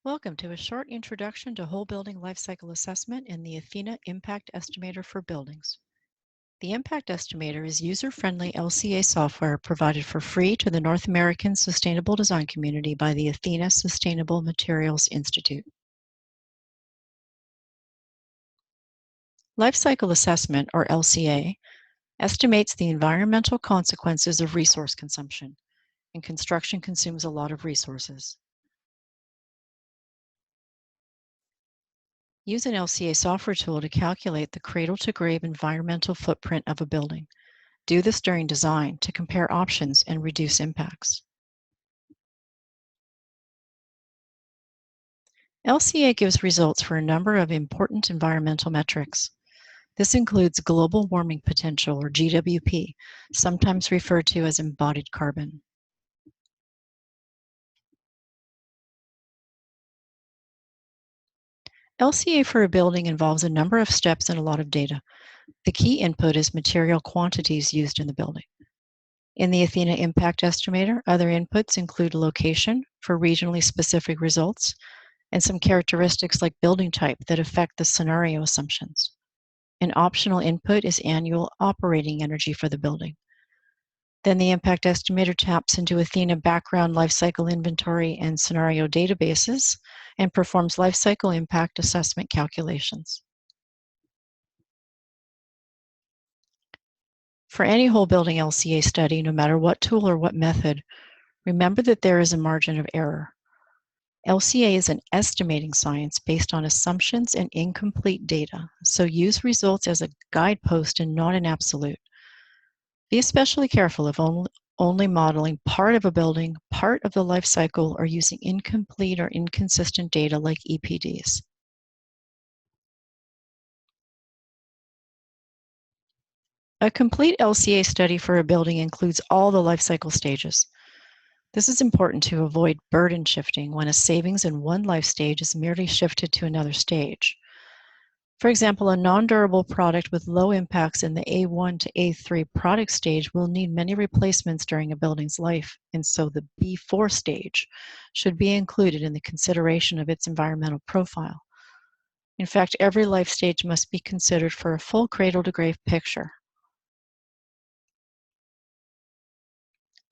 Welcome to a short introduction to whole building lifecycle assessment in the Athena Impact Estimator for buildings. The Impact Estimator is user-friendly LCA software provided for free to the North American sustainable design community by the Athena Sustainable Materials Institute. Lifecycle assessment, or LCA, estimates the environmental consequences of resource consumption, and construction consumes a lot of resources. Use an LCA software tool to calculate the cradle-to-grave environmental footprint of a building. Do this during design to compare options and reduce impacts. LCA gives results for a number of important environmental metrics. This includes global warming potential, or GWP, sometimes referred to as embodied carbon. LCA for a building involves a number of steps and a lot of data. The key input is material quantities used in the building. In the Athena Impact Estimator, other inputs include location for regionally specific results and some characteristics like building type that affect the scenario assumptions. An optional input is annual operating energy for the building. Then the Impact Estimator taps into Athena background lifecycle inventory and scenario databases and performs lifecycle impact assessment calculations. For any whole building LCA study, no matter what tool or what method, remember that there is a margin of error. LCA is an estimating science based on assumptions and incomplete data, so use results as a guidepost and not an absolute. Be especially careful of only modeling part of a building, part of the life cycle, or using incomplete or inconsistent data like EPDs. A complete LCA study for a building includes all the life cycle stages. This is important to avoid burden shifting when a savings in one life stage is merely shifted to another stage. For example, a non-durable product with low impacts in the A1 to A3 product stage will need many replacements during a building's life, and so the B4 stage should be included in the consideration of its environmental profile. In fact, every life stage must be considered for a full cradle-to-grave picture.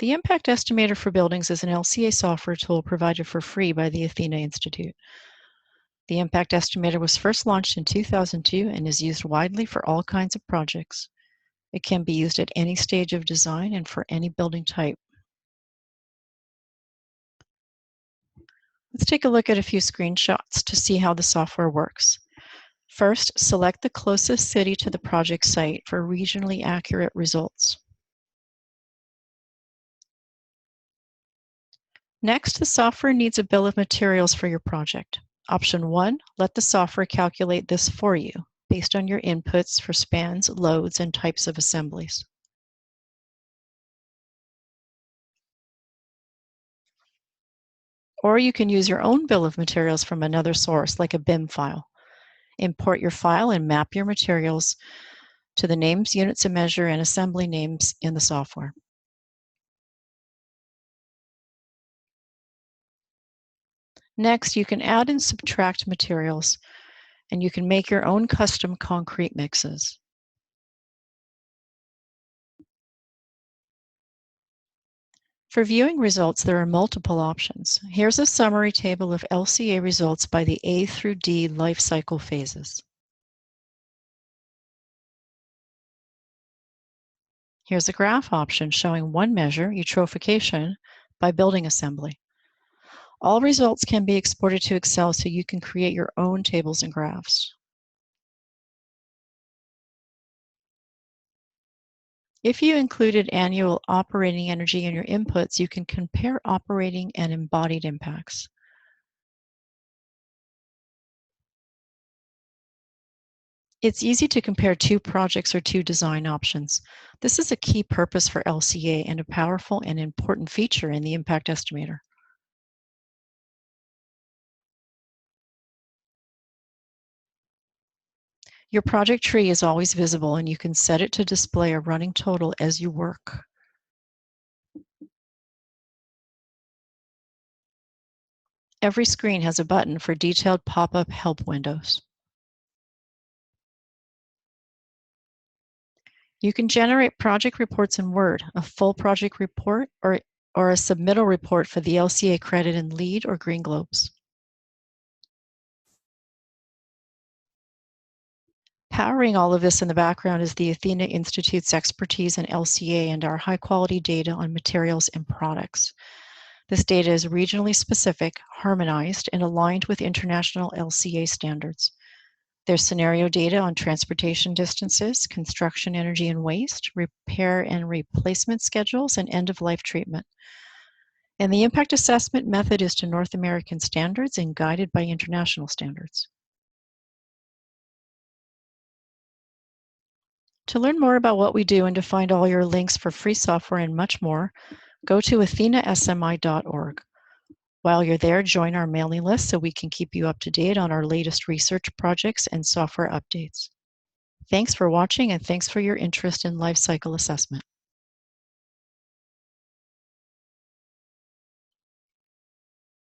The Impact Estimator for Buildings is an LCA software tool provided for free by the Athena Institute. The Impact Estimator was first launched in 2002 and is used widely for all kinds of projects. It can be used at any stage of design and for any building type. Let's take a look at a few screenshots to see how the software works. First, select the closest city to the project site for regionally accurate results. Next, the software needs a bill of materials for your project. Option 1, let the software calculate this for you, based on your inputs for spans, loads, and types of assemblies. Or you can use your own bill of materials from another source, like a BIM file. Import your file and map your materials to the names, units of measure, and assembly names in the software. Next, you can add and subtract materials, and you can make your own custom concrete mixes. For viewing results, there are multiple options. Here's a summary table of LCA results by the A through D life cycle phases. Here's a graph option showing one measure, eutrophication, by building assembly. All results can be exported to Excel so you can create your own tables and graphs. If you included annual operating energy in your inputs, you can compare operating and embodied impacts. It's easy to compare two projects or two design options. This is a key purpose for LCA and a powerful and important feature in the Impact Estimator. Your project tree is always visible, and you can set it to display a running total as you work. every screen has a button for detailed pop-up help windows. You can generate project reports in Word, a full project report, or a submittal report for the LCA credit in LEED or Green Globes. Powering all of this in the background is the Athena Institute's expertise in LCA and our high-quality data on materials and products. This data is regionally specific, harmonized, and aligned with international LCA standards. There's scenario data on transportation distances, construction energy and waste, repair and replacement schedules, and end-of-life treatment. And the impact assessment method is to North American standards and guided by international standards. To learn more about what we do and to find all your links for free software and much more, go to athenasmi.org. While you're there, join our mailing list so we can keep you up to date on our latest research projects and software updates. Thanks for watching, and thanks for your interest in life cycle assessment.